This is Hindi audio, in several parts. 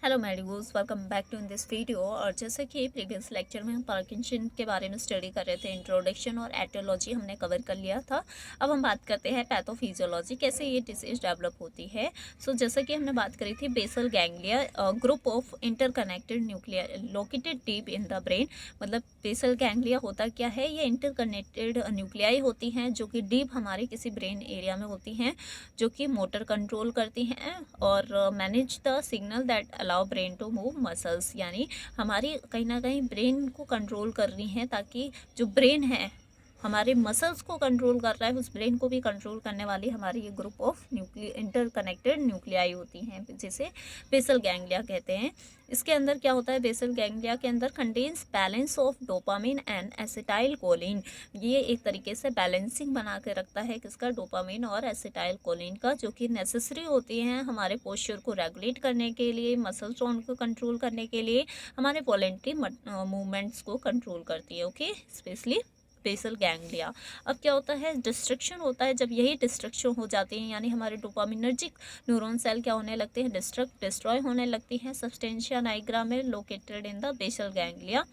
Hello Medigos, welcome back to in this video. और जैसे कि प्रीवियस लेक्चर में हम पार्किंसन के बारे में स्टडी कर रहे थे, इंट्रोडक्शन और एटियोलॉजी हमने कवर कर लिया था। अब हम बात करते हैं पैथोफिजियोलॉजी, कैसे ये डिसीज डेवलप होती है। जैसे कि हमने बात करी थी basal ganglia, group of interconnected nuclei located deep in the brain. मतलब बेसल गैंग्लिया होता क्या है, ये इंटरकनेक्टेड न्यूक्लियाई होती हैं जो कि डीप हमारे किसी ब्रेन एरिया में होती हैं, जो कि मोटर कंट्रोल करती हैं और manage the signal that allow brain to move muscles. यानी हमारी कहीं ना कहीं ब्रेन को कंट्रोल कर रही हैं, ताकि जो ब्रेन है हमारे मसल्स को कंट्रोल कर रहा है, उस ब्रेन को भी कंट्रोल करने वाली हमारी ये ग्रुप ऑफ इंटरकनेक्टेड न्यूक्लियाई होती हैं, जिसे बेसल गैंग्लिया कहते हैं। इसके अंदर क्या होता है, बेसल गैंग्लिया के अंदर contains balance of dopamine and acetyl choline. ये एक तरीके से बैलेंसिंग बना के रखता है किसका, डोपामिन और एसिटाइल कोलिन का, जो कि नेसेसरी होती हैं हमारे पोस्चर को रेगुलेट करने के लिए, मसल टोन को कंट्रोल करने के लिए, हमारे वॉलेंटरी मूवमेंट्स को कंट्रोल करती है। Okay, specially basal ganglia. अब क्या होता है, डिस्ट्रक्शन होता है। जब यही डिस्ट्रक्शन हो जाती है, यानी हमारे डोपामिनर्जिक न्यूरॉन सेल क्या होने लगते हैं, डिस्ट्रॉय होने लगती हैं सब्सटेंशिया नाइग्रा में located in the basal ganglia,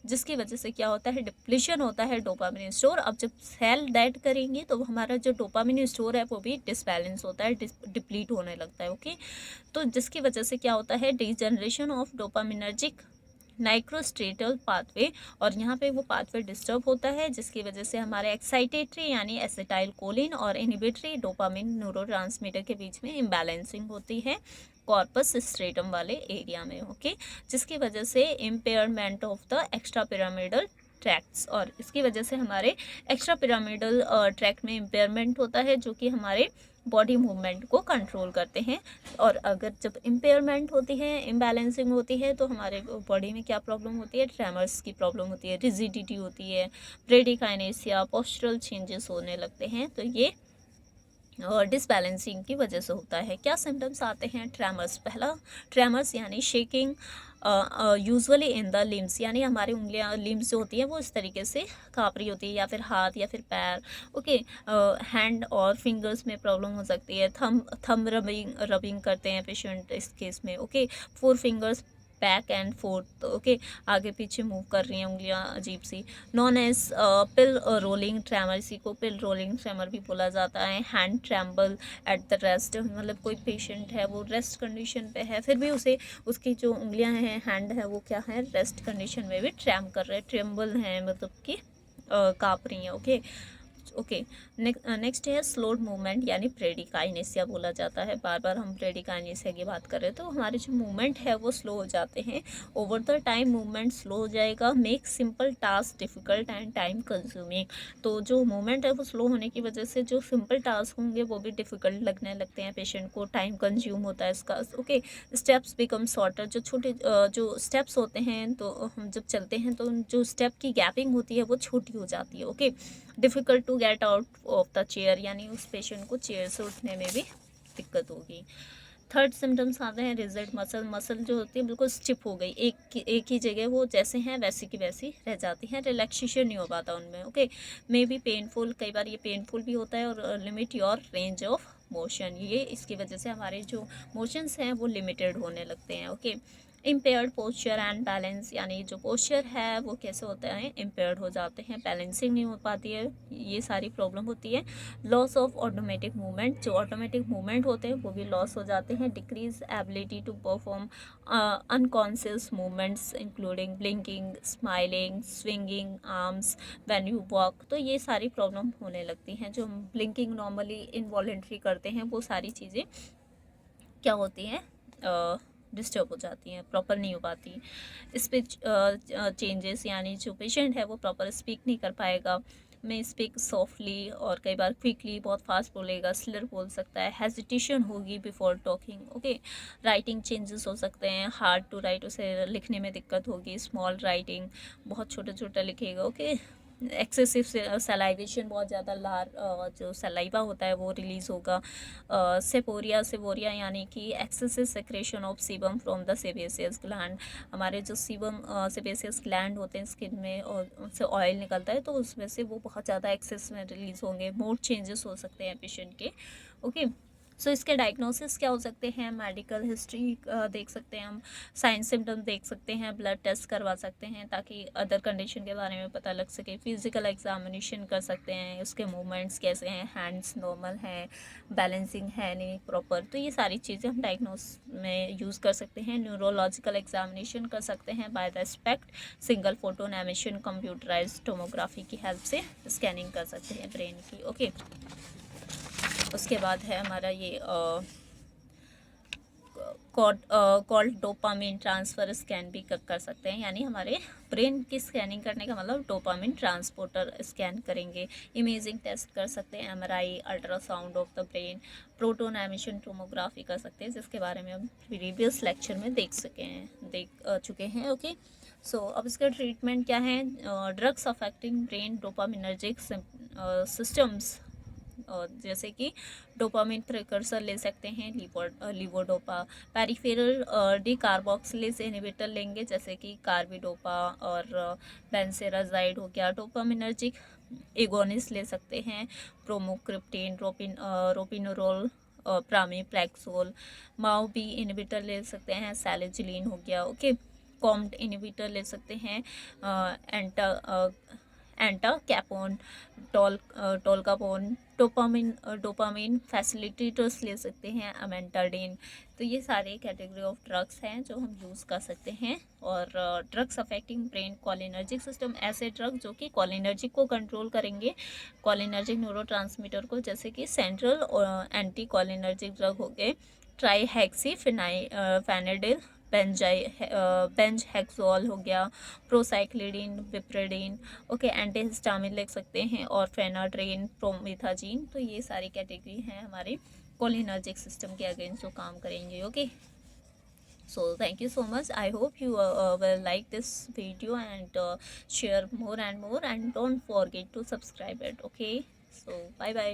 जिसकी वजह से क्या होता है, डिप्लीशन होता है डोपामिन स्टोर। अब जब सेल डेड करेंगी तो हमारा जो डोपामिन स्टोर है वो भी डिसबैलेंस होता है, डिप्लीट होने लगता है। ओके, तो जिसकी वजह से क्या होता है, डिजनरेशन ऑफ डोपामिनर्जिक नाइक्रोस्ट्रेटल पाथवे, और यहाँ पे वो पाथवे डिस्टर्ब होता है, जिसकी वजह से हमारे एक्साइटेटरी यानी एसिटाइल कोलिन और इनहिबिटरी डोपामिन न्यूरोट्रांसमीटर के बीच में इम्बैलेंसिंग होती है कॉर्पस स्ट्रेटम वाले एरिया में। ओके, जिसकी वजह से impairment of the extra pyramidal tracts, और इसकी वजह से हमारे एक्स्ट्रा पिरामिडल ट्रैक्ट में इम्पेयरमेंट होता है, जो कि हमारे बॉडी मूवमेंट को कंट्रोल करते हैं। और अगर जब इम्पेयरमेंट होती है, इम्बैलेंसिंग होती है, तो हमारे बॉडी में क्या प्रॉब्लम होती है, ट्रेमर्स की प्रॉब्लम होती है, रिजिडिटी होती है, ब्रेडिकाइनेसिया, पोस्चरल चेंजेस होने लगते हैं। तो ये डिसबैलेंसिंग की वजह से होता है। क्या सिम्टम्स आते हैं, ट्रेमर्स। पहला ट्रेमर्स यानी shaking usually in the limbs, यानी हमारी उंगलियां, लिम्स जो होती हैं वो इस तरीके से काँप रही होती है, या फिर हाथ या फिर पैर। ओके, हैंड और फिंगर्स में प्रॉब्लम हो सकती है। थम रबिंग करते हैं पेशेंट इस केस में। Okay, 4 fingers back and fourth. Okay, आगे पीछे मूव कर रही हैं उंगलियां अजीब सी। नॉन एज पिल रोलिंग ट्रैमर, इसी को पिल रोलिंग ट्रैमर भी बोला जाता है। Hand tremble at the rest, मतलब कोई पेशेंट है वो रेस्ट कंडीशन पे है, फिर भी उसे उसकी जो उंगलियां हैं, हैंड है, वो क्या है, रेस्ट कंडीशन में भी ट्रैम्बल हैं, मतलब कि काँप रही हैं। ओके ओके, नेक्स्ट है स्लोड मूवमेंट यानी ब्रेडिकाइनेसिया बोला जाता है। बार बार हम ब्रेडिकाइनेसिया की बात कर रहे हैं, तो हमारे जो मूवमेंट है वो स्लो हो जाते हैं। Over the time movement slow हो जाएगा, make simple task difficult and time consuming. तो जो मूवमेंट है वो स्लो होने की वजह से जो सिंपल टास्क होंगे वो भी डिफिकल्ट लगने लगते हैं पेशेंट को, टाइम कंज्यूम होता है इसका। ओके, स्टेप्स बिकम शॉर्टर, जो छोटे जो स्टेप्स होते हैं, तो हम जब चलते हैं तो जो स्टेप की गैपिंग होती है वो छोटी हो जाती है। Okay, difficult to get out of the chair, यानी उस पेशेंट को चेयर से उठने में भी दिक्कत होगी। थर्ड सिम्टम्स आते हैं रिजिड मसल जो होती है बिल्कुल स्टिफ हो गई, एक ही जगह वो जैसे हैं वैसी की वैसी रह जाती हैं, रिलैक्सेशन नहीं हो पाता उनमें। ओके, मे बी पेनफुल, कई बार ये पेनफुल भी होता है, और limit your range of motion, ये इसकी वजह से हमारे जो मोशंस हैं वो लिमिटेड होने लगते हैं। Okay, impaired posture and balance, यानी जो पोस्चर है वो कैसे होता है, इम्पेयर्ड हो जाते हैं, बैलेंसिंग नहीं हो पाती है, ये सारी प्रॉब्लम होती है। लॉस ऑफ ऑटोमेटिक मूवमेंट, जो ऑटोमेटिक मूवमेंट होते हैं वो भी लॉस हो जाते हैं। Decrease ability to perform unconscious movements including blinking, smiling, swinging arms when you walk. तो ये सारी प्रॉब्लम होने लगती हैं। जो हम ब्लिंकिंग नॉर्मली इनवॉलेंट्री करते हैं, वो सारी चीज़ें क्या होती हैं, डिस्टर्ब हो जाती हैं, प्रॉपर नहीं हो पाती। स्पीच चेंजेस, यानी जो पेशेंट है वो प्रॉपर स्पीक नहीं कर पाएगा, में स्पीक सॉफ्टली, और कई बार क्विकली, बहुत फास्ट बोलेगा, स्लर बोल सकता है, हेजिटेशन होगी before talking. Okay, writing changes हो सकते हैं, हार्ड टू राइट, उसे लिखने में दिक्कत होगी, स्मॉल राइटिंग, बहुत छोटा छोटा लिखेगा। ओके, एक्सेसिव सलाइवेशन, बहुत ज़्यादा लार जो सलाइवा होता है वो रिलीज़ होगा। सेपोरिया यानी कि excessive secretion of sebum from the sebaceous gland, हमारे जो सीबम सेबेसियस ग्लैंड होते हैं स्किन में, और उनसे ऑयल निकलता है, तो उसमें से वो बहुत ज़्यादा एक्सेस में रिलीज़ होंगे। मूड चेंजेस हो सकते हैं पेशेंट के। ओके, सो इसके डायग्नोसिस क्या हो सकते हैं, मेडिकल हिस्ट्री देख सकते हैं हम, साइन सिम्टम्स देख सकते हैं, ब्लड टेस्ट करवा सकते हैं ताकि अदर कंडीशन के बारे में पता लग सके, फिजिकल एग्जामिनेशन कर सकते हैं, उसके मूवमेंट्स कैसे हैं, हैंड्स नॉर्मल हैं, बैलेंसिंग है नहीं प्रॉपर, तो ये सारी चीज़ें हम डायग्नोस में यूज़ कर सकते हैं। न्यूरोलॉजिकल एग्जामिनेशन कर सकते हैं by the SPECT, single photon emission, computerized tomography की हेल्प से स्कैनिंग कर सकते हैं ब्रेन की। ओके, उसके बाद है हमारा ये कॉल्ड डोपामिन ट्रांसफ़र स्कैन भी कर सकते हैं, यानी हमारे ब्रेन की स्कैनिंग करने का मतलब डोपामिन ट्रांसपोर्टर स्कैन करेंगे। इमेजिंग टेस्ट कर सकते हैं, MRI, ultrasound of the brain, proton emission tomography कर सकते हैं, जिसके बारे में हम प्रीवियस लेक्चर में देख चुके हैं। ओके, सो अब इसका ट्रीटमेंट क्या है, drugs affecting brain dopaminergic systems, और जैसे कि डोपामिन प्रिकर्सर ले सकते हैं, लीवोडोपा, पेरिफेरल डिकार्बोक्सिलेज इनहिबिटर लेंगे जैसे कि कार्बिडोपा और बेंसेराजाइड हो गया, डोपामिनर्जिक एगोनिस्ट ले सकते हैं, प्रोमोक्रिप्टेन, रोपिनोरोल, प्रामीप्लेक्सोल, माओ बी इनहिबिटर ले सकते हैं, सैलिजिलिन हो गया। ओके, कॉम्ट इनहिबिटर ले सकते हैं, एंटा कैपोन, टोलकापोन, डोपामिन फैसिलिटेटर्स ले सकते हैं, अमेंटाडिन। तो ये सारे कैटेगरी ऑफ ड्रग्स हैं जो हम यूज़ कर सकते हैं। और drugs affecting brain cholinergic system, ऐसे ड्रग जो कि कॉलिनर्जिक को कंट्रोल करेंगे, कॉलिनर्जिक न्यूरोट्रांसमीटर को, जैसे कि सेंट्रल और एंटी कॉलिनर्जिक ड्रग हो गए, ट्राईहेक्सी फेनाइडिल, बेंज हेक्सोल हो गया, प्रोसाइक्लिडिन, विप्रेडिन। ओके, एंटीहिस्टामिन लिख सकते हैं, और फेनाड्रेन, प्रोमिथाजीन। तो ये सारी कैटेगरी हैं हमारे कोलिनर्जिक सिस्टम के अगेंस्ट जो काम करेंगे। Okay, so thank you so much. I hope you will like this video and share more and more, and don't forget to subscribe it. Okay, so bye bye.